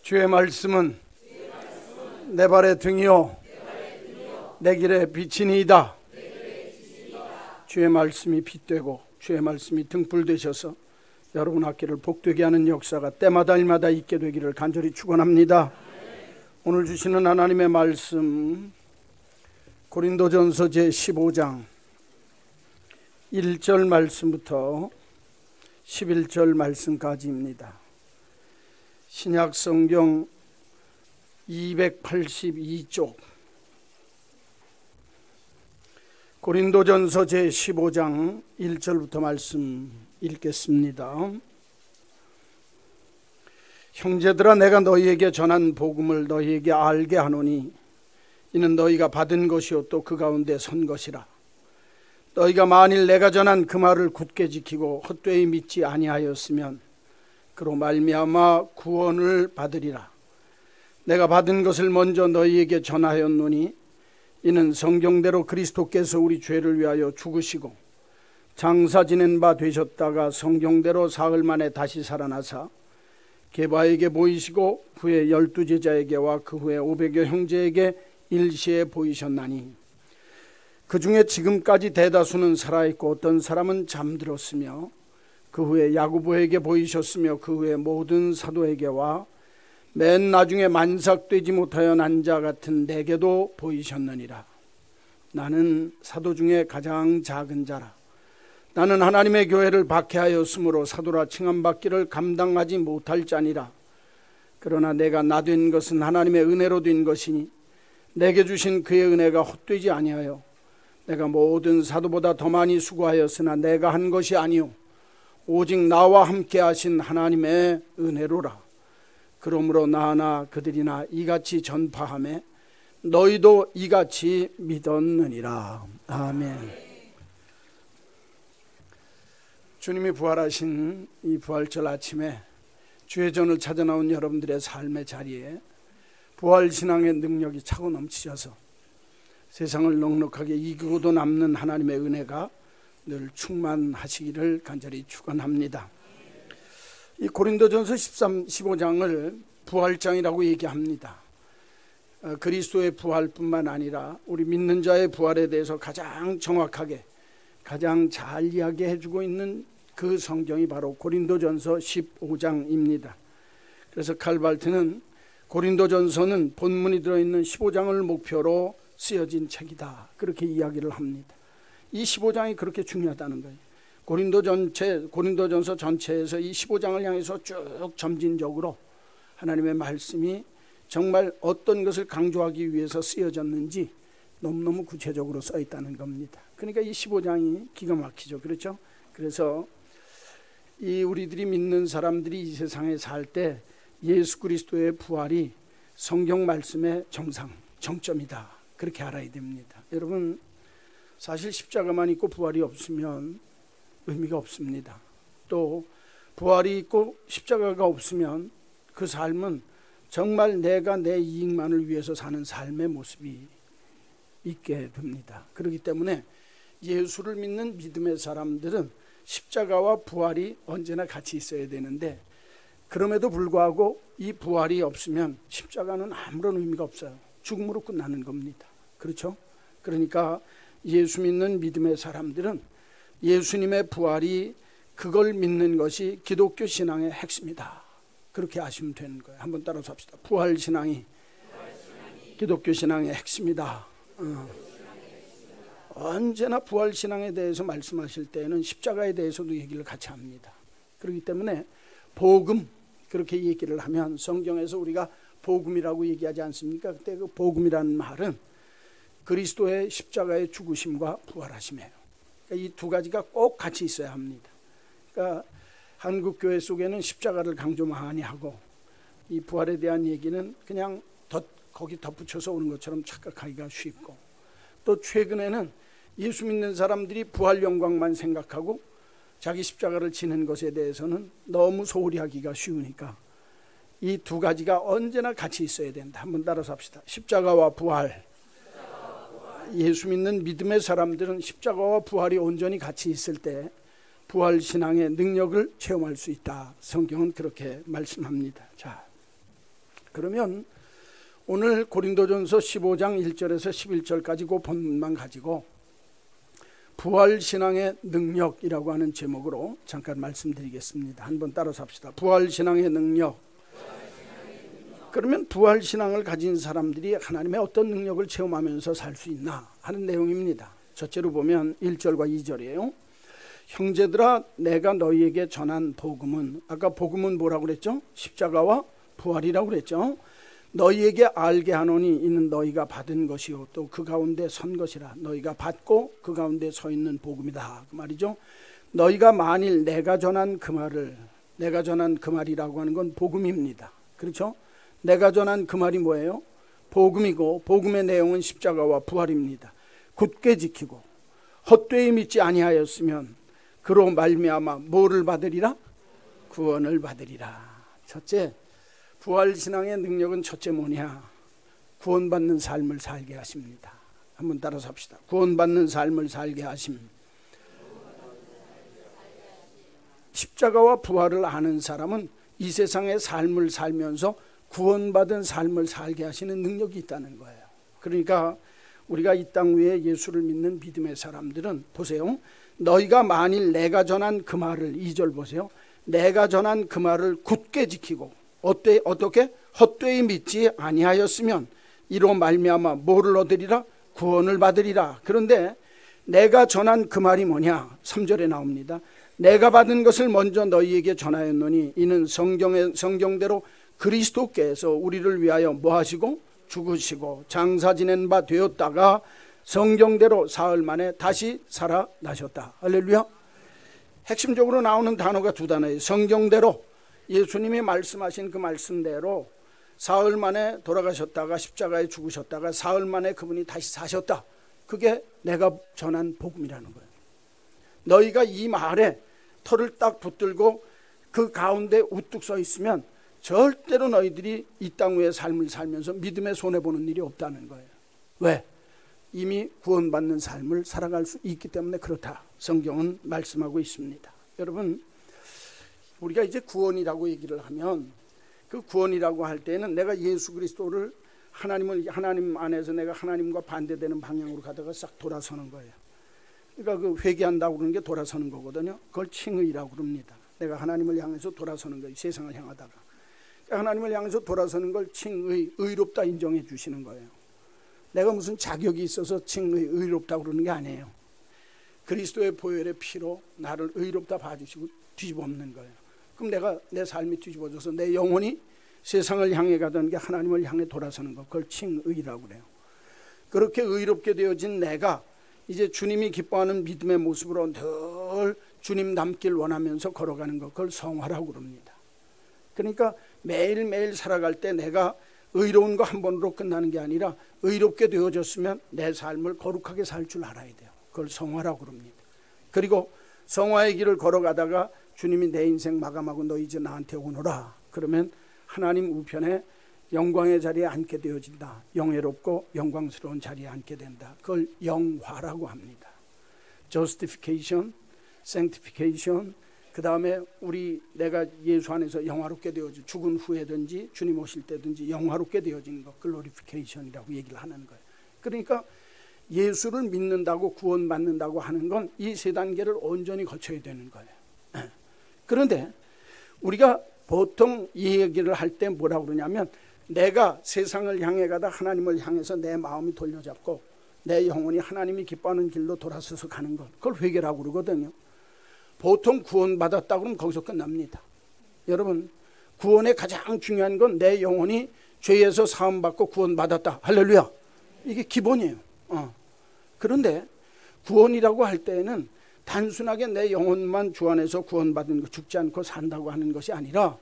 주의 말씀은 내 발의 등이요 내 길의 빛이니이다. 주의 말씀이 빛되고 주의 말씀이 등불 되셔서 여러분 앞길을 복되게 하는 역사가 때마다 일마다 있게 되기를 간절히 축원합니다. 오늘 주시는 하나님의 말씀 고린도전서 제15장 1절 말씀부터 11절 말씀까지입니다. 신약 성경 282쪽 고린도전서 제15장 1절부터 말씀 읽겠습니다. 형제들아, 내가 너희에게 전한 복음을 너희에게 알게 하노니 이는 너희가 받은 것이요 또 그 가운데 선 것이라. 너희가 만일 내가 전한 그 말을 굳게 지키고 헛되이 믿지 아니하였으면 그로 말미암아 구원을 받으리라. 내가 받은 것을 먼저 너희에게 전하였노니 이는 성경대로 그리스도께서 우리 죄를 위하여 죽으시고 장사 지낸 바 되셨다가 성경대로 사흘 만에 다시 살아나사 게바에게 보이시고 후에 12제자에게와 그 후에 500여 형제에게 일시에 보이셨나니 그 중에 지금까지 대다수는 살아있고 어떤 사람은 잠들었으며 그 후에 야고보에게 보이셨으며 그 후에 모든 사도에게와 맨 나중에 만삭되지 못하여 난 자 같은 내게도 보이셨느니라. 나는 사도 중에 가장 작은 자라. 나는 하나님의 교회를 박해하였으므로 사도라 칭함받기를 감당하지 못할 자니라. 그러나 내가 나 된 것은 하나님의 은혜로 된 것이니 내게 주신 그의 은혜가 헛되지 아니하여 내가 모든 사도보다 더 많이 수고하였으나 내가 한 것이 아니요 오직 나와 함께 하신 하나님의 은혜로라. 그러므로 나나 그들이나 이같이 전파하매 너희도 이같이 믿었느니라. 아멘. 주님이 부활하신 이 부활절 아침에 주의 전을 찾아 나온 여러분들의 삶의 자리에 부활신앙의 능력이 차고 넘치셔서 세상을 넉넉하게 이기고도 남는 하나님의 은혜가 늘 충만하시기를 간절히 축원합니다. 이 고린도전서 15장을 부활장이라고 얘기합니다. 그리스도의 부활뿐만 아니라 우리 믿는 자의 부활에 대해서 가장 정확하게 가장 잘 이야기해주고 있는 그 성경이 바로 고린도전서 15장입니다. 그래서 칼발트는 고린도전서는 본문이 들어있는 15장을 목표로 쓰여진 책이다, 그렇게 이야기를 합니다. 이 15장이 그렇게 중요하다는 거예요. 고린도전서 전체에서 이 15장을 향해서 쭉 점진적으로 하나님의 말씀이 정말 어떤 것을 강조하기 위해서 쓰여졌는지 너무너무 구체적으로 써 있다는 겁니다. 그러니까 이 15장이 기가 막히죠. 그렇죠? 그래서 이 우리들이 믿는 사람들이 이 세상에 살 때 예수 그리스도의 부활이 성경 말씀의 정점이다, 그렇게 알아야 됩니다. 여러분, 사실 십자가만 있고 부활이 없으면 의미가 없습니다. 또 부활이 있고 십자가가 없으면 그 삶은 정말 내가 내 이익만을 위해서 사는 삶의 모습이 있게 됩니다. 그렇기 때문에 예수를 믿는 믿음의 사람들은 십자가와 부활이 언제나 같이 있어야 되는데, 그럼에도 불구하고 이 부활이 없으면 십자가는 아무런 의미가 없어요. 죽음으로 끝나는 겁니다. 그렇죠? 그러니까 예수 믿는 믿음의 사람들은 예수님의 부활이, 그걸 믿는 것이 기독교 신앙의 핵심이다, 그렇게 아시면 되는 거예요. 한번 따라서 합시다. 부활 신앙이 기독교 신앙의 핵심이다. 언제나 부활 신앙에 대해서 말씀하실 때는 십자가에 대해서도 얘기를 같이 합니다. 그렇기 때문에 복음, 그렇게 얘기를 하면 성경에서 우리가 복음이라고 얘기하지 않습니까? 그때 그 복음이라는 말은 그리스도의 십자가의 죽으심과 부활하심이에요. 그러니까 이 두 가지가 꼭 같이 있어야 합니다. 그러니까 한국 교회 속에는 십자가를 강조 많이 하고 이 부활에 대한 얘기는 그냥 거기 덧붙여서 오는 것처럼 착각하기가 쉽고, 또 최근에는 예수 믿는 사람들이 부활 영광만 생각하고 자기 십자가를 지는 것에 대해서는 너무 소홀히 하기가 쉬우니까 이 두 가지가 언제나 같이 있어야 된다. 한번 따라서 합시다. 십자가와 부활. 예수 믿는 믿음의 사람들은 십자가와 부활이 온전히 같이 있을 때 부활신앙의 능력을 체험할 수 있다. 성경은 그렇게 말씀합니다. 자, 그러면 오늘 고린도전서 15장 1절에서 11절까지 그 본문만 가지고 부활신앙의 능력이라고 하는 제목으로 잠깐 말씀드리겠습니다. 한번 따라서 합시다. 부활신앙의 능력. 그러면 부활신앙을 가진 사람들이 하나님의 어떤 능력을 체험하면서 살 수 있나 하는 내용입니다. 첫째로 보면 1절과 2절이에요. 형제들아, 내가 너희에게 전한 복음은, 아까 복음은 뭐라고 그랬죠? 십자가와 부활이라고 그랬죠. 너희에게 알게 하노니 이는 너희가 받은 것이요 또 그 가운데 선 것이라. 너희가 받고 그 가운데 서 있는 복음이다, 그 말이죠. 너희가 만일 내가 전한 그 말이라고 하는 건 복음입니다. 그렇죠? 내가 전한 그 말이 뭐예요? 복음이고, 복음의 내용은 십자가와 부활입니다. 굳게 지키고 헛되이 믿지 아니하였으면 그로 말미암아 뭐를 받으리라? 구원을 받으리라. 첫째, 부활신앙의 능력은 첫째 뭐냐? 구원받는 삶을 살게 하십니다. 한번 따라서 합시다. 구원받는 삶을 살게 하심. 십자가와 부활을 아는 사람은 이 세상의 삶을 살면서 구원받은 삶을 살게 하시는 능력이 있다는 거예요. 그러니까 우리가 이 땅 위에 예수를 믿는 믿음의 사람들은 보세요. 너희가 만일 내가 전한 그 말을, 2절 보세요. 내가 전한 그 말을 굳게 지키고 어떻게? 헛되이 믿지 아니하였으면 이로 말미암아 뭐를 얻으리라? 구원을 받으리라. 그런데 내가 전한 그 말이 뭐냐? 3절에 나옵니다. 내가 받은 것을 먼저 너희에게 전하였노니 이는 성경대로 그리스도께서 우리를 위하여 뭐 하시고? 죽으시고 장사 지낸 바 되었다가 성경대로 사흘 만에 다시 살아나셨다. 할렐루야. 핵심적으로 나오는 단어가 두 단어예요. 성경대로, 예수님이 말씀하신 그 말씀대로 사흘 만에 돌아가셨다가 십자가에 죽으셨다가 사흘 만에 그분이 다시 사셨다. 그게 내가 전한 복음이라는 거예요. 너희가 이 말에 털을 딱 붙들고 그 가운데 우뚝 서 있으면 절대로 너희들이 이 땅 위의 삶을 살면서 믿음의 손해보는 일이 없다는 거예요. 왜? 이미 구원받는 삶을 살아갈 수 있기 때문에 그렇다. 성경은 말씀하고 있습니다. 여러분, 우리가 이제 구원이라고 얘기를 하면 그 구원이라고 할 때는 내가 예수 그리스도를 하나님 안에서 내가 하나님과 반대되는 방향으로 가다가 싹 돌아서는 거예요. 그러니까 그 회개한다고 그러는 게 돌아서는 거거든요. 그걸 칭의라고 그럽니다. 내가 하나님을 향해서 돌아서는 거예요. 세상을 향하다가. 하나님을 향해서 돌아서는 걸 칭의, 의롭다 인정해 주시는 거예요. 내가 무슨 자격이 있어서 칭의, 의롭다 그러는 게 아니에요. 그리스도의 보혈의 피로 나를 의롭다 봐주시고 뒤집어 엎는 거예요. 그럼 내가 내 삶이 뒤집어져서 내 영혼이 세상을 향해 가던 게 하나님을 향해 돌아서는 거, 그걸 칭의라고 그래요. 그렇게 의롭게 되어진 내가 이제 주님이 기뻐하는 믿음의 모습으로 늘 주님 닮길 원하면서 걸어가는 거, 그걸 성화라고 그럽니다. 그러니까 매일매일 살아갈 때 내가 의로운 거 한 번으로 끝나는 게 아니라 의롭게 되어졌으면 내 삶을 거룩하게 살 줄 알아야 돼요. 그걸 성화라고 그럽니다. 그리고 성화의 길을 걸어가다가 주님이 내 인생 마감하고 너 이제 나한테 오너라. 그러면 하나님 우편에 영광의 자리에 앉게 되어진다. 영예롭고 영광스러운 자리에 앉게 된다. 그걸 영화라고 합니다. Justification, Sanctification, 그 다음에 내가 예수 안에서 영화롭게 되어진, 죽은 후에든지 주님 오실 때든지 영화롭게 되어진 것, 글로리피케이션이라고 얘기를 하는 거예요. 그러니까 예수를 믿는다고 구원받는다고 하는 건 이 세 단계를 온전히 거쳐야 되는 거예요. 그런데 우리가 보통 이 얘기를 할 때 뭐라고 그러냐면 내가 세상을 향해 가다 하나님을 향해서 내 마음이 돌려잡고 내 영혼이 하나님이 기뻐하는 길로 돌아서서 가는 것, 그걸 회개라고 그러거든요. 보통 구원받았다 그러면 거기서 끝납니다. 여러분, 구원의 가장 중요한 건 내 영혼이 죄에서 사함받고 구원받았다. 할렐루야. 이게 기본이에요. 그런데 구원이라고 할 때에는 단순하게 내 영혼만 주 안에서 구원받은 거, 죽지 않고 산다고 하는 것이 아니라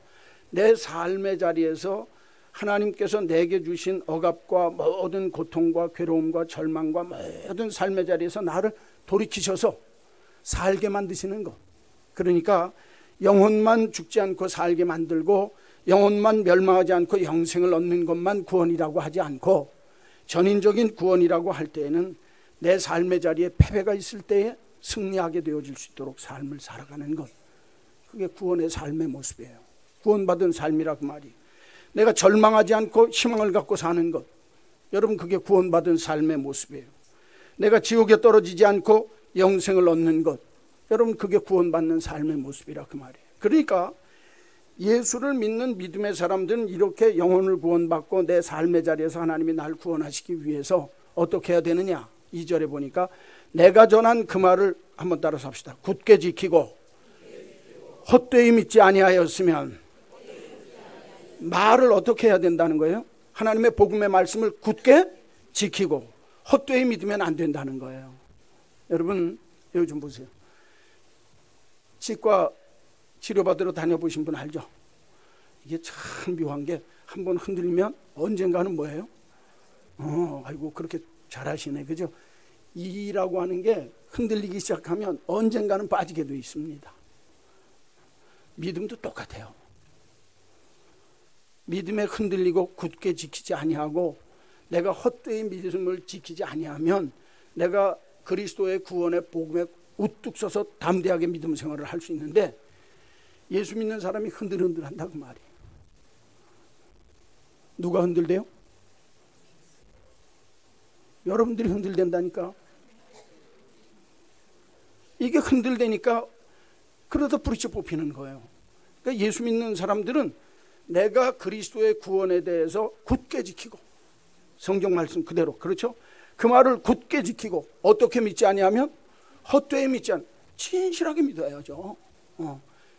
내 삶의 자리에서 하나님께서 내게 주신 억압과 모든 고통과 괴로움과 절망과 모든 삶의 자리에서 나를 돌이키셔서 살게 만드시는 것. 그러니까 영혼만 죽지 않고 살게 만들고 영혼만 멸망하지 않고 영생을 얻는 것만 구원이라고 하지 않고 전인적인 구원이라고 할 때에는 내 삶의 자리에 패배가 있을 때에 승리하게 되어질 수 있도록 삶을 살아가는 것, 그게 구원의 삶의 모습이에요. 구원받은 삶이라 그 말이. 내가 절망하지 않고 희망을 갖고 사는 것, 여러분 그게 구원받은 삶의 모습이에요. 내가 지옥에 떨어지지 않고 영생을 얻는 것, 여러분 그게 구원받는 삶의 모습이라 그 말이에요. 그러니까 예수를 믿는 믿음의 사람들은 이렇게 영혼을 구원받고 내 삶의 자리에서 하나님이 날 구원하시기 위해서 어떻게 해야 되느냐. 2절에 보니까 내가 전한 그 말을 한번 따라서 합시다. 굳게 지키고 헛되이 믿지 아니하였으면. 말을 어떻게 해야 된다는 거예요? 하나님의 복음의 말씀을 굳게 지키고 헛되이 믿으면 안 된다는 거예요. 여러분 여기 좀 보세요. 치과 치료받으러 다녀보신 분 알죠? 이게 참 묘한 게 한 번 흔들리면 언젠가는 뭐예요? 아이고 그렇게 잘하시네, 그죠? 이라고 하는 게 흔들리기 시작하면 언젠가는 빠지게 돼 있습니다. 믿음도 똑같아요. 믿음에 흔들리고 굳게 지키지 아니하고 내가 헛되이 믿음을 지키지 아니하면 내가 그리스도의 구원의 복음에 우뚝 서서 담대하게 믿음 생활을 할 수 있는데, 예수 믿는 사람이 흔들흔들 한다고 말이에요. 누가 흔들대요? 여러분들이 흔들댄다니까. 이게 흔들대니까 그러다 부딪혀 뽑히는 거예요. 그러니까 예수 믿는 사람들은 내가 그리스도의 구원에 대해서 굳게 지키고, 성경 말씀 그대로, 그렇죠? 그 말을 굳게 지키고 어떻게 믿지 아니하면 헛되이 믿지 않, 진실하게 믿어야죠.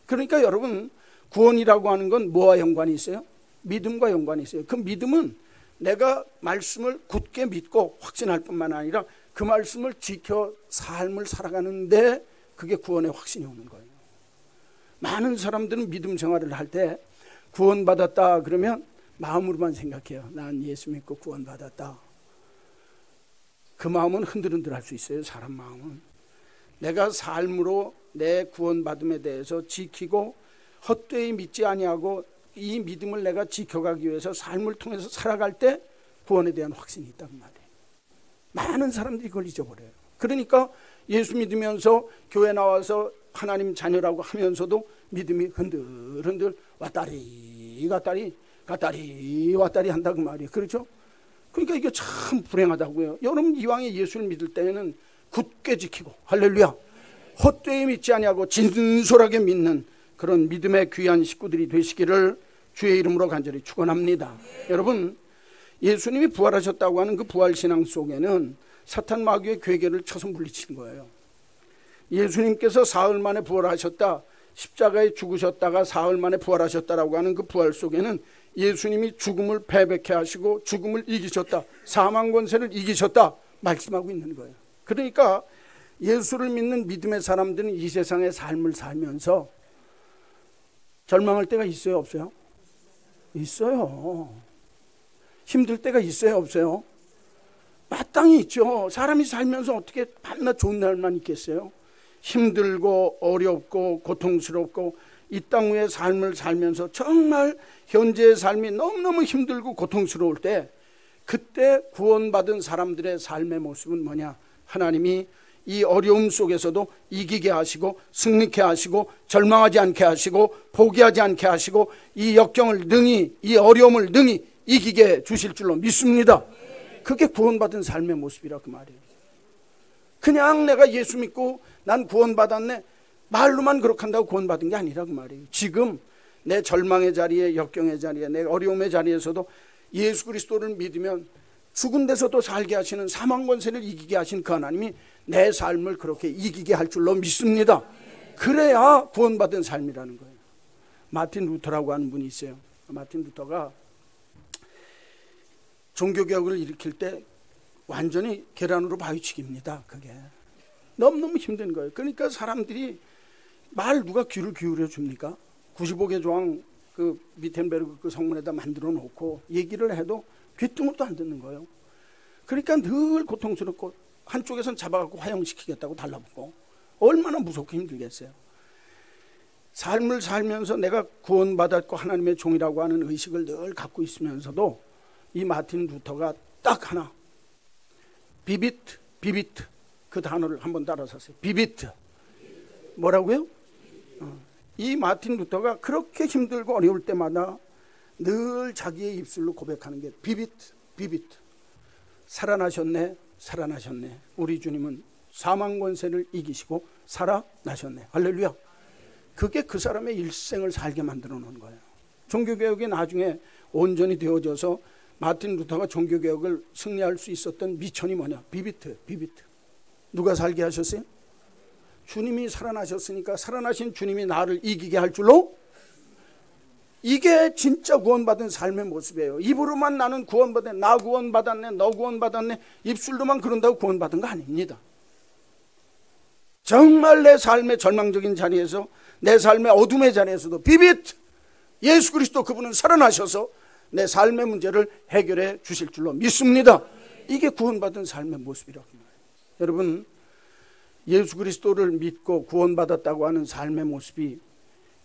그러니까 여러분 구원이라고 하는 건 뭐와 연관이 있어요? 믿음과 연관이 있어요. 그 믿음은 내가 말씀을 굳게 믿고 확신할 뿐만 아니라 그 말씀을 지켜 삶을 살아가는데 그게 구원의 확신이 오는 거예요. 많은 사람들은 믿음 생활을 할 때 구원받았다 그러면 마음으로만 생각해요. 난 예수 믿고 구원받았다. 그 마음은 흔들흔들 할 수 있어요. 사람 마음은. 내가 삶으로 내 구원받음에 대해서 지키고 헛되이 믿지 아니하고 이 믿음을 내가 지켜가기 위해서 삶을 통해서 살아갈 때 구원에 대한 확신이 있단 말이에요. 많은 사람들이 그걸 잊어버려요. 그러니까 예수 믿으면서 교회 나와서 하나님 자녀라고 하면서도 믿음이 흔들흔들 왔다리 갔다리 갔다리 왔다리 한다고 말이에요. 그렇죠? 그러니까 이게 참 불행하다고요. 여러분 이왕에 예수를 믿을 때에는 굳게 지키고, 할렐루야, 헛되이 믿지 아니하고 진솔하게 믿는 그런 믿음의 귀한 식구들이 되시기를 주의 이름으로 간절히 축원합니다. 여러분 예수님이 부활하셨다고 하는 그 부활신앙 속에는 사탄 마귀의 괴계를 쳐서 물리친 거예요. 예수님께서 사흘 만에 부활하셨다, 십자가에 죽으셨다가 사흘 만에 부활하셨다라고 하는 그 부활 속에는 예수님이 죽음을 패배케 하시고 죽음을 이기셨다, 사망 권세를 이기셨다 말씀하고 있는 거예요. 그러니까 예수를 믿는 믿음의 사람들은 이 세상의 삶을 살면서 절망할 때가 있어요, 없어요? 있어요. 힘들 때가 있어요, 없어요? 마땅히 있죠. 사람이 살면서 어떻게 밤낮 좋은 날만 있겠어요? 힘들고 어렵고 고통스럽고 이 땅 위의 삶을 살면서 정말 현재의 삶이 너무너무 힘들고 고통스러울 때, 그때 구원받은 사람들의 삶의 모습은 뭐냐? 하나님이 이 어려움 속에서도 이기게 하시고 승리케 하시고 절망하지 않게 하시고 포기하지 않게 하시고 이 역경을 능히, 이 어려움을 능히 이기게 주실 줄로 믿습니다. 그게 구원받은 삶의 모습이라 그 말이에요. 그냥 내가 예수 믿고 난 구원받았네 말로만 그렇게 한다고 구원받은 게 아니라 그 말이에요. 지금 내 절망의 자리에, 역경의 자리에, 내 어려움의 자리에서도 예수 그리스도를 믿으면 죽은 데서도 살게 하시는, 사망 권세를 이기게 하신 그 하나님이 내 삶을 그렇게 이기게 할 줄로 믿습니다. 그래야 구원받은 삶이라는 거예요. 마틴 루터라고 하는 분이 있어요. 마틴 루터가 종교개혁을 일으킬 때 완전히 계란으로 바위치기입니다. 그게 너무너무 힘든 거예요. 그러니까 사람들이 말 누가 귀를 기울여 줍니까? 95개 조항 그 미텐베르그 그 성문에다 만들어 놓고 얘기를 해도 귀뚱을도 안 듣는 거예요. 그러니까 늘 고통스럽고 한쪽에선 잡아갖고 화형시키겠다고 달라붙고, 얼마나 무섭고 힘들겠어요. 삶을 살면서 내가 구원받았고 하나님의 종이라고 하는 의식을 늘 갖고 있으면서도 이 마틴 루터가 딱 하나, 비비트 그 단어를 한번 따라서 하세요. 비비트 뭐라고요? 이 마틴 루터가 그렇게 힘들고 어려울 때마다 늘 자기의 입술로 고백하는 게 비비트, 비비트. 살아나셨네, 살아나셨네. 우리 주님은 사망 권세를 이기시고 살아나셨네. 할렐루야. 그게 그 사람의 일생을 살게 만들어 놓은 거예요. 종교개혁이 나중에 온전히 되어져서 마틴 루터가 종교개혁을 승리할 수 있었던 미천이 뭐냐? 비비트, 비비트. 누가 살게 하셨어요? 주님이 살아나셨으니까 살아나신 주님이 나를 이기게 할 줄로. 이게 진짜 구원받은 삶의 모습이에요. 입으로만 나는 구원받았네, 나 구원받았네, 너 구원받았네, 입술로만 그런다고 구원받은 거 아닙니다. 정말 내 삶의 절망적인 자리에서, 내 삶의 어둠의 자리에서도 비비트, 예수 그리스도 그분은 살아나셔서 내 삶의 문제를 해결해 주실 줄로 믿습니다. 이게 구원받은 삶의 모습이라고 말해요. 여러분, 예수 그리스도를 믿고 구원받았다고 하는 삶의 모습이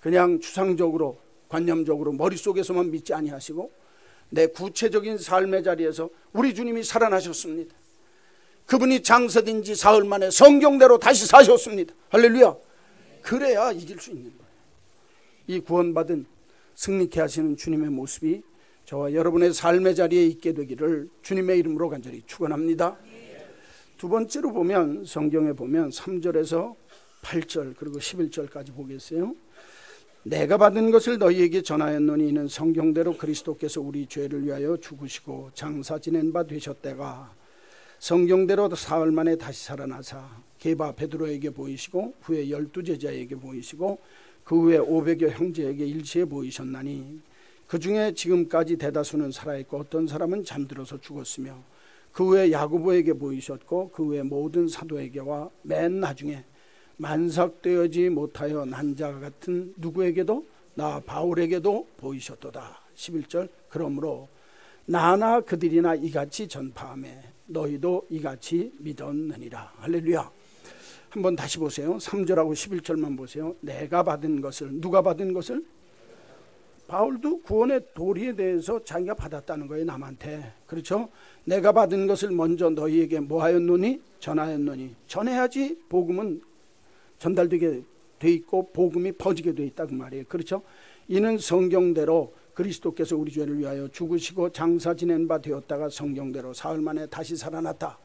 그냥 추상적으로 관념적으로 머릿속에서만 믿지 아니하시고 내 구체적인 삶의 자리에서 우리 주님이 살아나셨습니다. 그분이 장사된 지 사흘 만에 성경대로 다시 사셨습니다. 할렐루야. 그래야 이길 수 있는 거예요. 이 구원받은 승리케 하시는 주님의 모습이 저와 여러분의 삶의 자리에 있게 되기를 주님의 이름으로 간절히 축원합니다. 두 번째로 보면, 성경에 보면 3절에서 8절 그리고 11절까지 보겠어요. 내가 받은 것을 너희에게 전하였노니 이는 성경대로 그리스도께서 우리 죄를 위하여 죽으시고 장사 지낸 바 되셨다가 성경대로 사흘 만에 다시 살아나사 게바 베드로에게 보이시고 후에 12제자에게 보이시고 그 후에 500여 형제에게 일시에 보이셨나니 그 중에 지금까지 대다수는 살아있고 어떤 사람은 잠들어서 죽었으며 그 후에 야고보에게 보이셨고 그 후에 모든 사도에게와 맨 나중에 만삭되어지 못하여 난 자 같은 누구에게도 나 바울에게도 보이셨도다. 11절 그러므로 나나 그들이나 이같이 전파하매 너희도 이같이 믿었느니라. 할렐루야. 한번 다시 보세요. 3절하고 11절만 보세요. 내가 받은 것을, 누가 받은 것을? 바울도 구원의 도리에 대해서 자기가 받았다는 거예요. 남한테. 그렇죠? 내가 받은 것을 먼저 너희에게 뭐 하였노니? 전하였노니. 전해야지 복음은 전달되게 돼 있고 복음이 퍼지게 돼 있다 그 말이에요. 그렇죠? 이는 성경대로 그리스도께서 우리 죄를 위하여 죽으시고 장사 지낸 바 되었다가 성경대로 사흘 만에 다시 살아났다.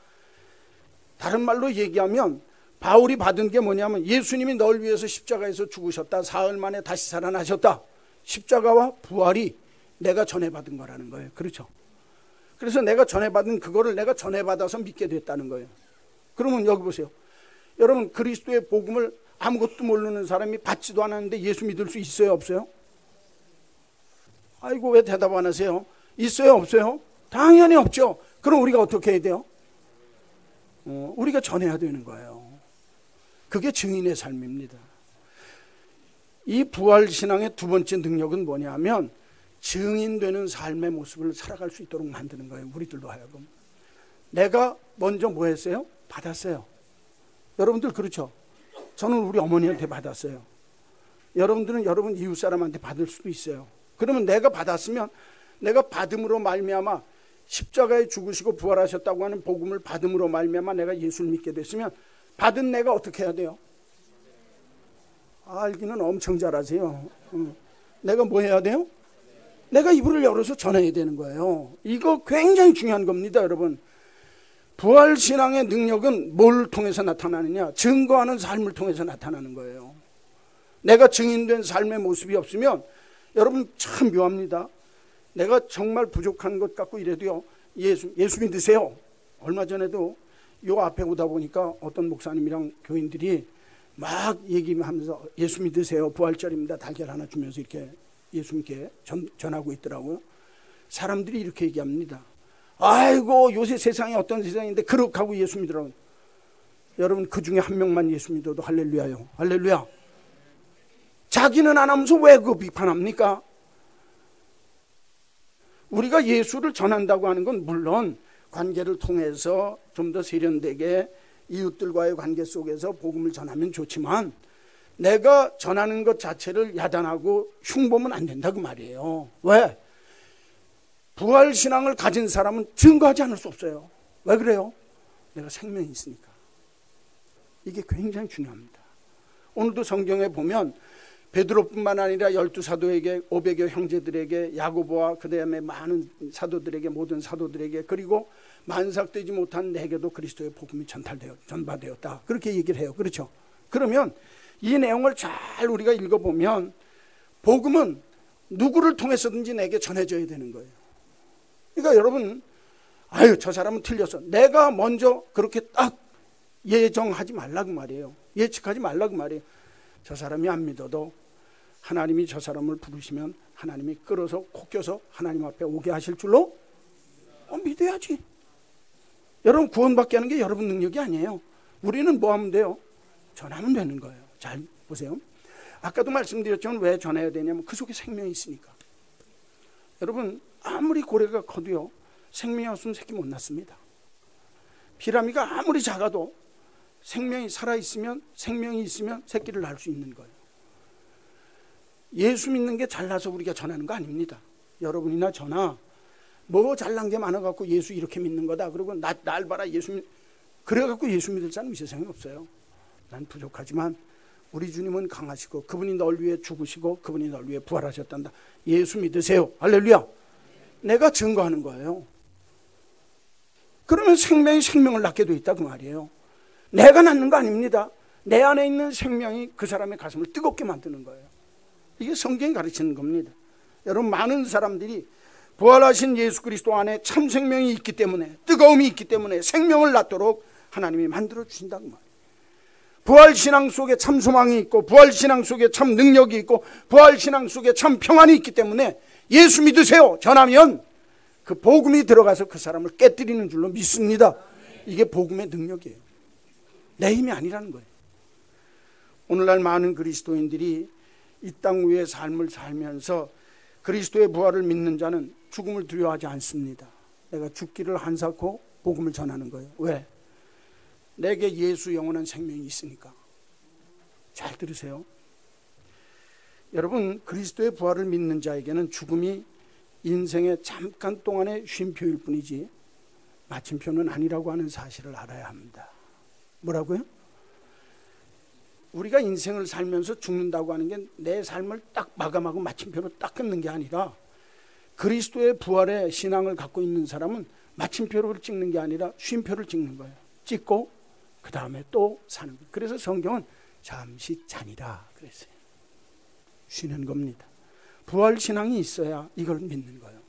다른 말로 얘기하면 바울이 받은 게 뭐냐면 예수님이 널 위해서 십자가에서 죽으셨다. 사흘 만에 다시 살아나셨다. 십자가와 부활이 내가 전해받은 거라는 거예요. 그렇죠? 그래서 내가 전해받은 그거를 내가 전해받아서 믿게 됐다는 거예요. 그러면 여기 보세요. 여러분, 그리스도의 복음을 아무것도 모르는 사람이 받지도 않았는데 예수 믿을 수 있어요, 없어요? 아이고, 왜 대답 안 하세요? 있어요, 없어요? 당연히 없죠. 그럼 우리가 어떻게 해야 돼요? 우리가 전해야 되는 거예요. 그게 증인의 삶입니다. 이 부활신앙의 두 번째 능력은 뭐냐면 증인되는 삶의 모습을 살아갈 수 있도록 만드는 거예요. 우리들도 하여금. 내가 먼저 뭐 했어요? 받았어요. 여러분들 그렇죠? 저는 우리 어머니한테 받았어요. 여러분들은 여러분 이웃 사람한테 받을 수도 있어요. 그러면 내가 받았으면 내가 받음으로 말미암아 십자가에 죽으시고 부활하셨다고 하는 복음을 받음으로 말미암아 내가 예수를 믿게 됐으면 받은 내가 어떻게 해야 돼요? 알기는 엄청 잘하세요. 내가 뭐 해야 돼요? 내가 이불을 열어서 전해야 되는 거예요. 이거 굉장히 중요한 겁니다, 여러분. 부활신앙의 능력은 뭘 통해서 나타나느냐? 증거하는 삶을 통해서 나타나는 거예요. 내가 증인된 삶의 모습이 없으면 여러분 참 묘합니다. 내가 정말 부족한 것 같고 이래도요, 예수 믿으세요. 얼마 전에도 요 앞에 오다 보니까 어떤 목사님이랑 교인들이 막 얘기하면서 예수 믿으세요. 부활절입니다. 달걀 하나 주면서 이렇게 예수님께 전하고 있더라고요. 사람들이 이렇게 얘기합니다. 아이고, 요새 세상이 어떤 세상인데 그렇게 하고 예수 믿으라고. 여러분, 그 중에 한 명만 예수 믿어도 할렐루야요. 할렐루야. 자기는 안 하면서 왜 그거 비판합니까? 우리가 예수를 전한다고 하는 건 물론 관계를 통해서 좀 더 세련되게 이웃들과의 관계 속에서 복음을 전하면 좋지만 내가 전하는 것 자체를 야단하고 흉보면 안 된다 그 말이에요. 왜? 부활신앙을 가진 사람은 증거하지 않을 수 없어요. 왜 그래요? 내가 생명이 있으니까. 이게 굉장히 중요합니다. 오늘도 성경에 보면 베드로뿐만 아니라 12사도에게 500여 형제들에게 야고보와 그 다음에 많은 사도들에게 모든 사도들에게 그리고 만삭되지 못한 내게도 그리스도의 복음이 전파되었다. 그렇게 얘기를 해요. 그렇죠? 그러면 이 내용을 잘 우리가 읽어보면 복음은 누구를 통해서든지 내게 전해져야 되는 거예요. 그러니까 여러분 저 사람은 틀렸어. 내가 먼저 그렇게 딱 예정하지 말라고 말이에요. 예측하지 말라고 말이에요. 저 사람이 안 믿어도 하나님이 저 사람을 부르시면 하나님이 끌어서 코 껴서 하나님 앞에 오게 하실 줄로 믿어야지. 여러분 구원받게 하는 게 여러분 능력이 아니에요. 우리는 뭐 하면 돼요? 전하면 되는 거예요. 잘 보세요. 아까도 말씀드렸지만 왜 전해야 되냐면 그 속에 생명이 있으니까. 여러분 아무리 고래가 커도요 생명이 없으면 새끼 못 낳습니다. 피라미가 아무리 작아도 생명이 살아있으면 생명이 있으면 새끼를 낳을 수 있는 거예요. 예수 믿는 게 잘나서 우리가 전하는 거 아닙니다. 여러분이나 저나 뭐 잘난 게 많아갖고 예수 이렇게 믿는 거다. 그리고 날 봐라 예수 그래갖고 예수 믿을 사람 이 세상에 없어요. 난 부족하지만 우리 주님은 강하시고 그분이 널 위해 죽으시고 그분이 널 위해 부활하셨단다. 예수 믿으세요. 할렐루야. 내가 증거하는 거예요. 그러면 생명이 생명을 낳게 돼 있다 그 말이에요. 내가 낳는 거 아닙니다. 내 안에 있는 생명이 그 사람의 가슴을 뜨겁게 만드는 거예요. 이게 성경이 가르치는 겁니다. 여러분 많은 사람들이 부활하신 예수 그리스도 안에 참 생명이 있기 때문에 뜨거움이 있기 때문에 생명을 낳도록 하나님이 만들어 주신다고 말이에요. 부활신앙 속에 참 소망이 있고 부활신앙 속에 참 능력이 있고 부활신앙 속에 참 평안이 있기 때문에 예수 믿으세요 전하면 그 복음이 들어가서 그 사람을 깨뜨리는 줄로 믿습니다. 이게 복음의 능력이에요. 내 힘이 아니라는 거예요. 오늘날 많은 그리스도인들이 이 땅 위의 삶을 살면서 그리스도의 부활을 믿는 자는 죽음을 두려워하지 않습니다. 내가 죽기를 한사코 복음을 전하는 거예요. 왜? 내게 예수 영원한 생명이 있으니까. 잘 들으세요. 여러분 그리스도의 부활을 믿는 자에게는 죽음이 인생의 잠깐 동안의 쉼표일 뿐이지 마침표는 아니라고 하는 사실을 알아야 합니다. 뭐라고요? 우리가 인생을 살면서 죽는다고 하는 게 내 삶을 딱 마감하고 마침표로 딱 끊는 게 아니라 그리스도의 부활의 신앙을 갖고 있는 사람은 마침표를 찍는 게 아니라 쉼표를 찍는 거예요. 찍고 그 다음에 또 사는 거예요. 그래서 성경은 잠시 자니라 그랬어요. 쉬는 겁니다. 부활신앙이 있어야 이걸 믿는 거예요.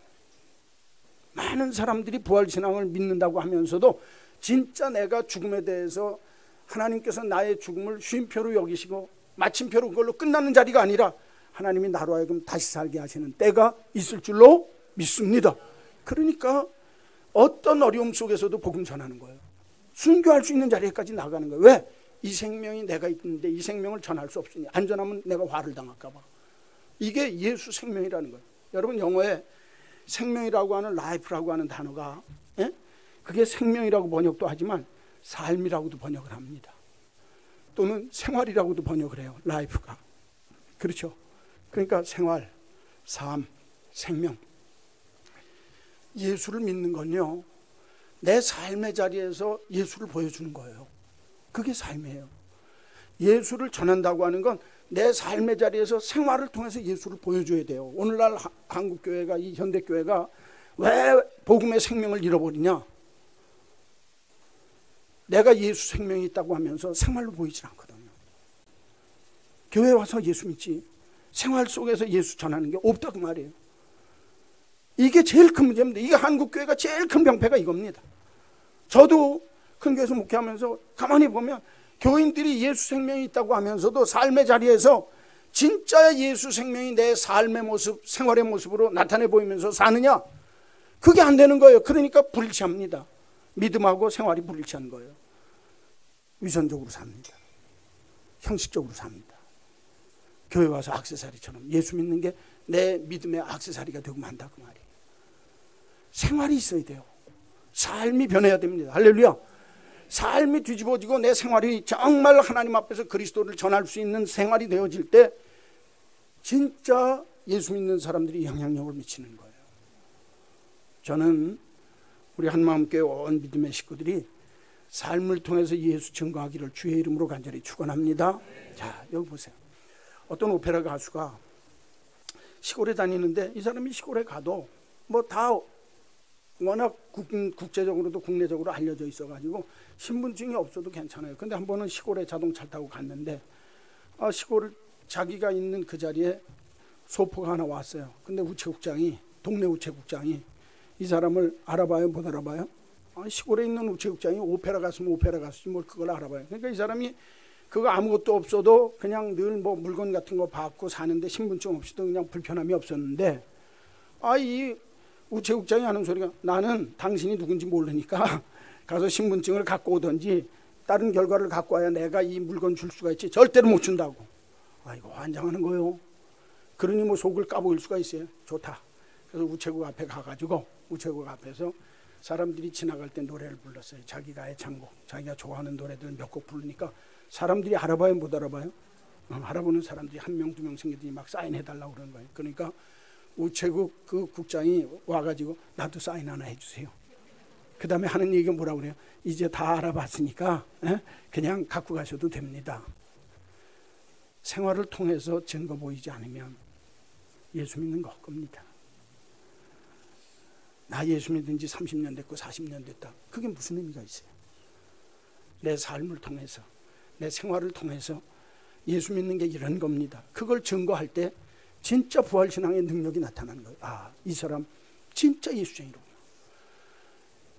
많은 사람들이 부활신앙을 믿는다고 하면서도 진짜 내가 죽음에 대해서 하나님께서 나의 죽음을 쉼표로 여기시고 마침표로 그걸로 끝나는 자리가 아니라 하나님이 나로 하여금 다시 살게 하시는 때가 있을 줄로 믿습니다. 그러니까 어떤 어려움 속에서도 복음 전하는 거예요. 순교할 수 있는 자리에까지 나가는 거예요. 왜? 이 생명이 내가 있는데 이 생명을 전할 수 없으니 안전하면 내가 화를 당할까 봐. 이게 예수 생명이라는 거예요. 여러분 영어에 생명이라고 하는 라이프라고 하는 단어가 그게 생명이라고 번역도 하지만 삶이라고도 번역을 합니다. 또는 생활이라고도 번역을 해요. 라이프가. 그렇죠. 그러니까 생활, 삶, 생명. 예수를 믿는 건요. 내 삶의 자리에서 예수를 보여주는 거예요. 그게 삶이에요. 예수를 전한다고 하는 건 내 삶의 자리에서 생활을 통해서 예수를 보여줘야 돼요. 오늘날 한국교회가 이 현대교회가 왜 복음의 생명을 잃어버리냐? 내가 예수 생명이 있다고 하면서 생활로 보이질 않거든요. 교회 와서 예수 믿지 생활 속에서 예수 전하는 게 없다고 말이에요. 이게 제일 큰 문제입니다. 이게 한국교회가 제일 큰 병폐가 이겁니다. 저도 큰 교회에서 목회하면서 가만히 보면 교인들이 예수 생명이 있다고 하면서도 삶의 자리에서 진짜 예수 생명이 내 삶의 모습, 생활의 모습으로 나타내 보이면서 사느냐? 그게 안 되는 거예요. 그러니까 불일치합니다. 믿음하고 생활이 불일치한 거예요. 위선적으로 삽니다. 형식적으로 삽니다. 교회 와서 액세서리처럼 예수 믿는 게 내 믿음의 액세서리가 되고 만다 그 말이에요. 생활이 있어야 돼요. 삶이 변해야 됩니다. 할렐루야. 삶이 뒤집어지고 내 생활이 정말 하나님 앞에서 그리스도를 전할 수 있는 생활이 되어질 때 진짜 예수 믿는 사람들이 영향력을 미치는 거예요. 저는 우리 한마음교회 온 믿음의 식구들이 삶을 통해서 예수 증거하기를 주의 이름으로 간절히 축원합니다. 자, 여기 보세요. 어떤 오페라 가수가 시골에 다니는데 이 사람이 시골에 가도 뭐 다 워낙 국제적으로도 국내적으로 알려져 있어가지고 신분증이 없어도 괜찮아요. 근데 한 번은 시골에 자동차를 타고 갔는데 시골 자기가 있는 그 자리에 소포가 하나 왔어요. 근데 우체국장이, 동네 우체국장이 이 사람을 알아봐요? 못 알아봐요? 시골에 있는 우체국장이 오페라 가수면 오페라 가수지 뭘 그걸 알아봐요. 그러니까 이 사람이 그거 아무것도 없어도 그냥 늘 뭐 물건 같은 거 받고 사는데 신분증 없이도 그냥 불편함이 없었는데 이 우체국장이 하는 소리가 나는 당신이 누군지 모르니까 가서 신분증을 갖고 오든지 다른 결과를 갖고 와야 내가 이 물건 줄 수가 있지 절대로 못 준다고. 이거 환장하는 거예요. 그러니 뭐 속을 까보일 수가 있어요. 좋다. 그래서 우체국 앞에 가가지고 우체국 앞에서 사람들이 지나갈 때 노래를 불렀어요. 자기가 애창곡, 자기가 좋아하는 노래들 몇 곡 부르니까 사람들이 알아봐요? 못 알아봐요? 알아보는 사람들이 한 명, 두 명 생기더니 막 사인해달라고 그러는 거예요. 그러니까 우체국 그 국장이 와가지고 나도 사인 하나 해주세요. 그 다음에 하는 얘기가 뭐라고 그래요? 이제 다 알아봤으니까 그냥 갖고 가셔도 됩니다. 생활을 통해서 증거 보이지 않으면 예수 믿는 거 겁니다. 나 예수 믿은 지 30년 됐고 40년 됐다. 그게 무슨 의미가 있어요? 내 삶을 통해서, 내 생활을 통해서 예수 믿는 게 이런 겁니다. 그걸 증거할 때 진짜 부활신앙의 능력이 나타나는 거예요. 이 사람 진짜 예수쟁이로구나.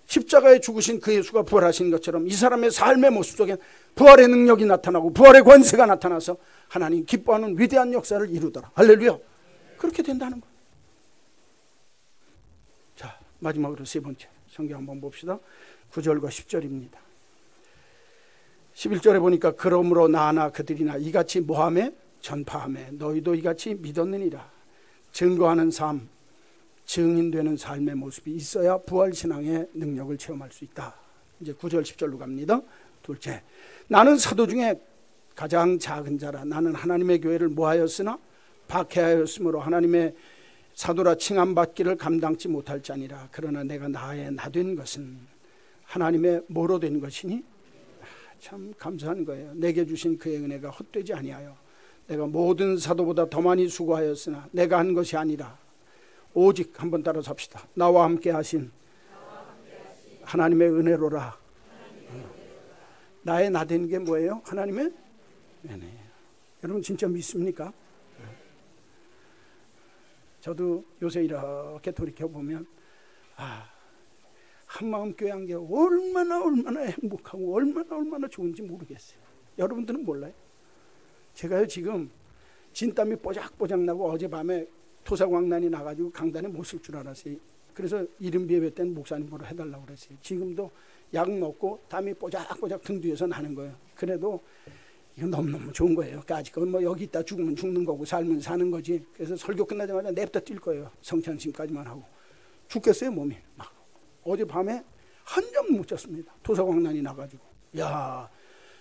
십자가에 죽으신 그 예수가 부활하신 것처럼 이 사람의 삶의 모습 속에 부활의 능력이 나타나고 부활의 권세가 나타나서 하나님 기뻐하는 위대한 역사를 이루더라. 할렐루야. 그렇게 된다는 거예요. 자, 마지막으로 세 번째 성경 한번 봅시다. 9절과 10절입니다. 11절에 보니까 그러므로 나나 그들이나 이같이 모함에 전파함에 너희도 이같이 믿었느니라. 증거하는 삶, 증인되는 삶의 모습이 있어야 부활신앙의 능력을 체험할 수 있다. 이제 9절 10절로 갑니다. 둘째, 나는 사도 중에 가장 작은 자라. 나는 하나님의 교회를 모하였으나 박해하였으므로 하나님의 사도라 칭함받기를 감당치 못할 자니라. 그러나 내가 나된 것은 하나님의 뭐로 된 것이니? 참 감사한 거예요. 내게 주신 그의 은혜가 헛되지 아니하여 내가 모든 사도보다 더 많이 수고하였으나 내가 한 것이 아니라 오직 한번 따라 삽시다. 나와 함께 하신 하나님의 은혜로라. 나의 나 된 게 뭐예요? 하나님의 은혜예요. 여러분 진짜 믿습니까? 저도 요새 이렇게 돌이켜보면 한마음 교회 한 게 얼마나 행복하고 얼마나 좋은지 모르겠어요. 여러분들은 몰라요? 제가요 지금 진땀이 뽀작뽀작 나고 어젯밤에 토사광난이 나가지고 강단에 못 쓸 줄 알았어요. 그래서 이른비 예배 때는 목사님 보러 해달라고 그랬어요. 지금도 약 먹고 땀이 뽀작뽀작 등 뒤에서 나는 거예요. 그래도 이건 너무너무 좋은 거예요. 아직 뭐 여기 있다 죽으면 죽는 거고 살면 사는 거지. 그래서 설교 끝나자마자 냅다 뛸 거예요. 성찬식까지만 하고. 죽겠어요 몸이. 막 어젯밤에 한잠 못 잤습니다. 토사광난이 나가지고. 야,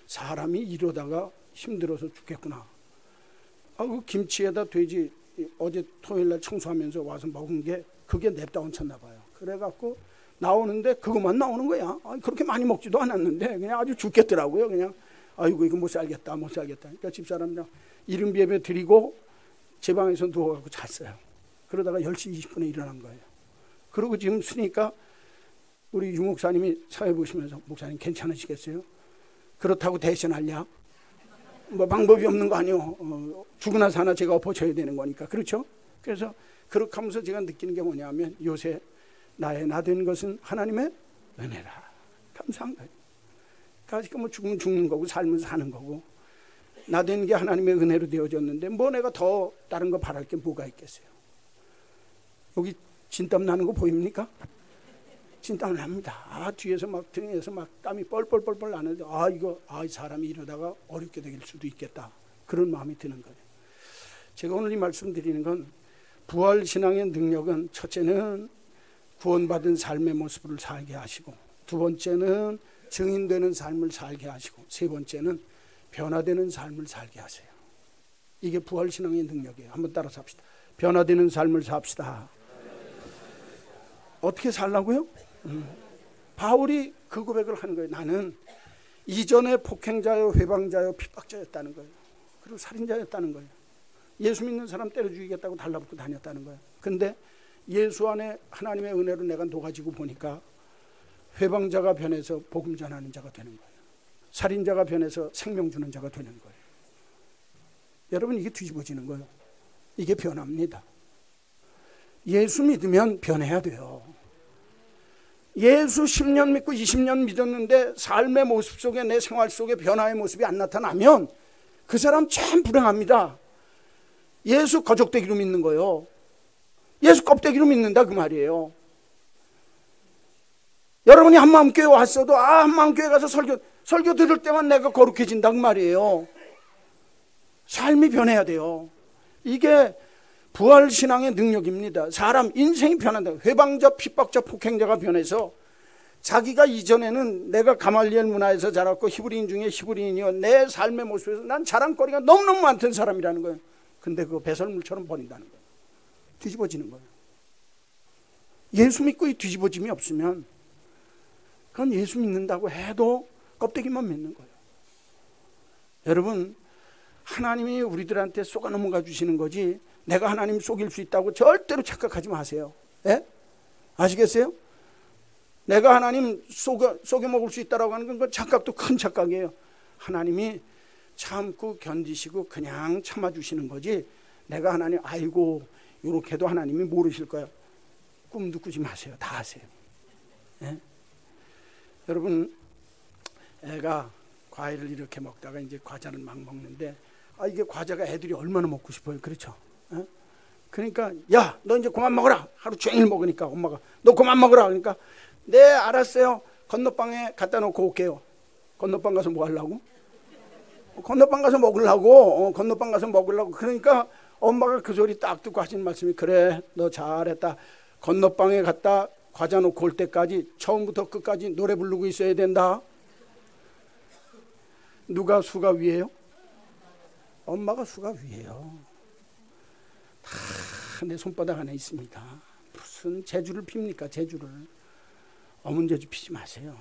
사람이 이러다가 힘들어서 죽겠구나. 그 김치에다 돼지 어제 토요일날 청소하면서 와서 먹은 게 그게 냅다 얹혔나 봐요. 그래갖고 나오는데 그것만 나오는 거야. 그렇게 많이 먹지도 않았는데 그냥 아주 죽겠더라고요. 그냥 아이고 이거 못 살겠다. 그러니까 집사람이랑 이른비 예배 드리고 제 방에서 누워갖고 잤어요. 그러다가 10시 20분에 일어난 거예요. 그러고 지금 쓰니까 우리 유 목사님이 사회 보시면서 목사님 괜찮으시겠어요? 그렇다고 대신하냐? 뭐 방법이 없는 거 아니요. 죽으나 사나 제가 엎어쳐야 되는 거니까. 그렇죠? 그래서 그렇게 하면서 제가 느끼는 게 뭐냐면 요새 나의 나 된 것은 하나님의 은혜라. 감사한 거예요. 그러니까 뭐 죽으면 죽는 거고 살면 사는 거고 나 된 게 하나님의 은혜로 되어졌는데 뭐 내가 더 다른 거 바랄 게 뭐가 있겠어요. 여기 진땀 나는 거 보입니까? 진땀 납니다. 뒤에서 막 등에서 막 땀이 뻘뻘 나는데 이 사람이 이러다가 어렵게 될 수도 있겠다. 그런 마음이 드는 거예요. 제가 오늘 이 말씀 드리는 건 부활 신앙의 능력은 첫째는 구원받은 삶의 모습을 살게 하시고 두 번째는 증인되는 삶을 살게 하시고 세 번째는 변화되는 삶을 살게 하세요. 이게 부활 신앙의 능력이에요. 한번 따라서 합시다. 변화되는 삶을 삽시다. 어떻게 살라고요? 바울이 그 고백을 하는 거예요. 나는 이전에 폭행자요 회방자요 핍박자였다는 거예요. 그리고 살인자였다는 거예요. 예수 믿는 사람 때려 죽이겠다고 달라붙고 다녔다는 거예요. 근데 예수 안에 하나님의 은혜로 내가 녹아지고 보니까 회방자가 변해서 복음 전하는 자가 되는 거예요. 살인자가 변해서 생명 주는 자가 되는 거예요. 여러분, 이게 뒤집어지는 거예요. 이게 변합니다. 예수 믿으면 변해야 돼요. 예수 10년 믿고 20년 믿었는데 삶의 모습 속에, 내 생활 속에 변화의 모습이 안 나타나면 그 사람 참 불행합니다. 예수 거적대기로 믿는 거예요. 예수 껍데기로 믿는다 그 말이에요. 여러분이 한마음교회 왔어도 한마음교회 가서 설교 들을 때만 내가 거룩해진다 그 말이에요. 삶이 변해야 돼요. 이게 부활신앙의 능력입니다. 사람 인생이 변한다. 회방자, 핍박자, 폭행자가 변해서 자기가 이전에는 내가 가말리엘 문화에서 자랐고 히브리인 중에 히브리인이요, 내 삶의 모습에서 난 자랑거리가 너무너무 많던 사람이라는 거예요. 근데 그거 배설물처럼 버린다는 거예요. 뒤집어지는 거예요. 예수 믿고 이 뒤집어짐이 없으면 그건 예수 믿는다고 해도 껍데기만 믿는 거예요. 여러분, 하나님이 우리들한테 쏘아 넘어가 주시는 거지 내가 하나님 속일 수 있다고 절대로 착각하지 마세요. 예? 아시겠어요? 내가 하나님 속여 먹을 수 있다고 하는 건 그 착각도 큰 착각이에요. 하나님이 참고 견디시고 그냥 참아주시는 거지 내가 하나님 아이고 이렇게도 하나님이 모르실 거예요. 꿈도 꾸지 마세요. 다 하세요. 예? 여러분, 애가 과일을 이렇게 먹다가 이제 과자를 막 먹는데 이게 과자가 애들이 얼마나 먹고 싶어요. 그렇죠? 예? 그러니까 야, 너 이제 그만 먹어라. 하루 종일 먹으니까 엄마가 너 그만 먹어라. 그러니까 네, 알았어요. 건너방에 갖다 놓고 올게요. 건너방 가서 뭐 하려고? 건너방 가서 먹으려고. 건너방 가서 먹으려고. 그러니까 엄마가 그 소리 딱 듣고 하신 말씀이 그래, 너 잘했다. 건너방에 갔다 과자 놓고 올 때까지 처음부터 끝까지 노래 부르고 있어야 된다. 누가 수가 위에요? 엄마가 수가 위에요. 다 내 손바닥 안에 있습니다. 무슨 재주를 핍니까? 재주를. 어문재주 피지 마세요.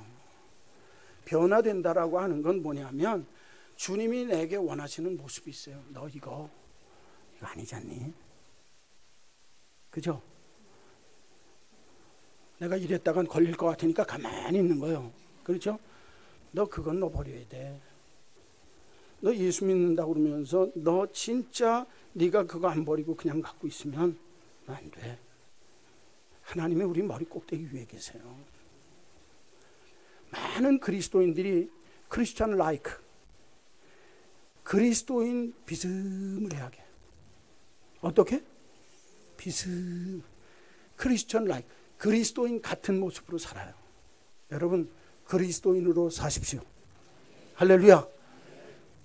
변화된다라고 하는 건 뭐냐면 주님이 내게 원하시는 모습이 있어요. 너 이거 아니지 않니? 그죠? 내가 이랬다간 걸릴 것 같으니까 가만히 있는 거예요. 그렇죠? 너 그건 너 버려야 돼. 너 예수 믿는다고 그러면서 너 진짜 네가 그거 안 버리고 그냥 갖고 있으면 안 돼. 하나님이 우리 머리 꼭대기 위에 계세요. 많은 그리스도인들이 크리스찬 라이크, 그리스도인 비스무리하게. 어떻게? 크리스찬 라이크, 그리스도인 같은 모습으로 살아요. 여러분, 그리스도인으로 사십시오. 할렐루야.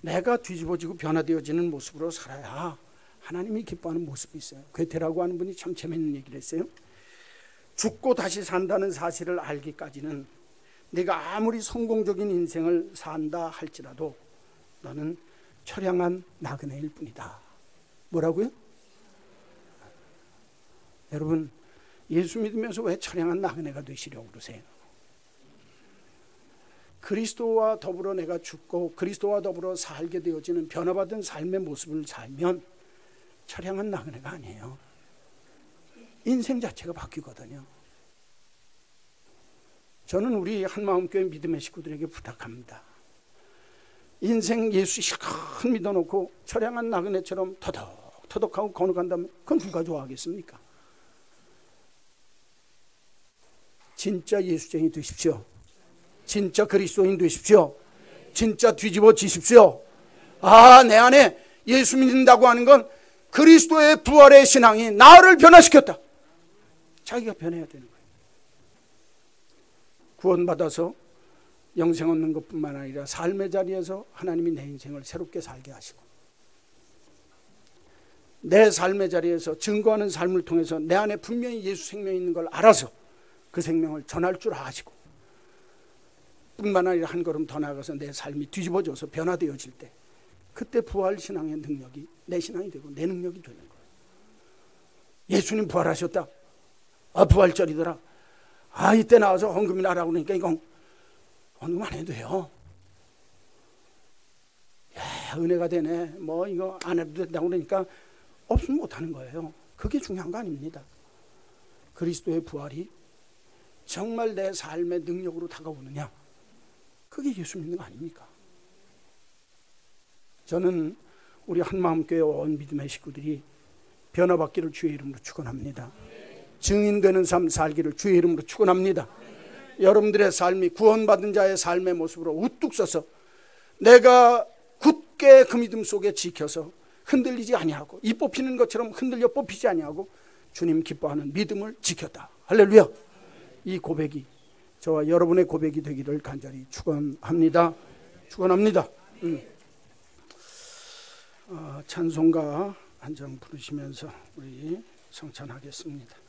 내가 뒤집어지고 변화되어지는 모습으로 살아야 하나님이 기뻐하는 모습이 있어요. 괴테라고 하는 분이 참 재밌는 얘기를 했어요. 죽고 다시 산다는 사실을 알기까지는 네가 아무리 성공적인 인생을 산다 할지라도 너는 처량한 나그네일 뿐이다. 뭐라고요? 여러분, 예수 믿으면서 왜 처량한 나그네가 되시려고 그러세요? 그리스도와 더불어 내가 죽고 그리스도와 더불어 살게 되어지는 변화받은 삶의 모습을 살면 처량한 나그네가 아니에요. 인생 자체가 바뀌거든요. 저는 우리 한마음교회 믿음의 식구들에게 부탁합니다. 인생 예수 실컷 믿어놓고 처량한 나그네처럼 터덕터덕하고 거룩한다면 그건 누가 좋아하겠습니까? 진짜 예수쟁이 되십시오. 진짜 그리스도인 되십시오. 진짜 뒤집어지십시오. 내 안에 예수 믿는다고 하는 건 그리스도의 부활의 신앙이 나를 변화시켰다. 자기가 변해야 되는 거예요. 구원받아서 영생 얻는 것뿐만 아니라 삶의 자리에서 하나님이 내 인생을 새롭게 살게 하시고 내 삶의 자리에서 증거하는 삶을 통해서 내 안에 분명히 예수 생명이 있는 걸 알아서 그 생명을 전할 줄 아시고 뿐만 아니라 한 걸음 더 나아가서 내 삶이 뒤집어져서 변화되어질 때 그때 부활신앙의 능력이 내 신앙이 되고 내 능력이 되는 거예요. 예수님 부활하셨다. 부활절이더라. 이때 나와서 헌금이나 하라고 그러니까 이건 헌금 안 해도 돼요. 야, 은혜가 되네. 뭐 이거 안 해도 된다고 그러니까 없으면 못하는 거예요. 그게 중요한 거 아닙니다. 그리스도의 부활이 정말 내 삶의 능력으로 다가오느냐, 그게 예수 믿는 거 아닙니까? 저는 우리 한마음교회 온 믿음의 식구들이 변화받기를 주의 이름으로 축원합니다. 증인되는 삶 살기를 주의 이름으로 축원합니다. 여러분들의 삶이 구원받은 자의 삶의 모습으로 우뚝 서서 내가 굳게 그 믿음 속에 지켜서 흔들리지 아니하고 이 뽑히는 것처럼 흔들려 뽑히지 아니하고 주님 기뻐하는 믿음을 지켰다. 할렐루야. 이 고백이 저와 여러분의 고백이 되기를 간절히 축원합니다. 축원합니다. 찬송가 한 장 부르시면서 우리 성찬하겠습니다.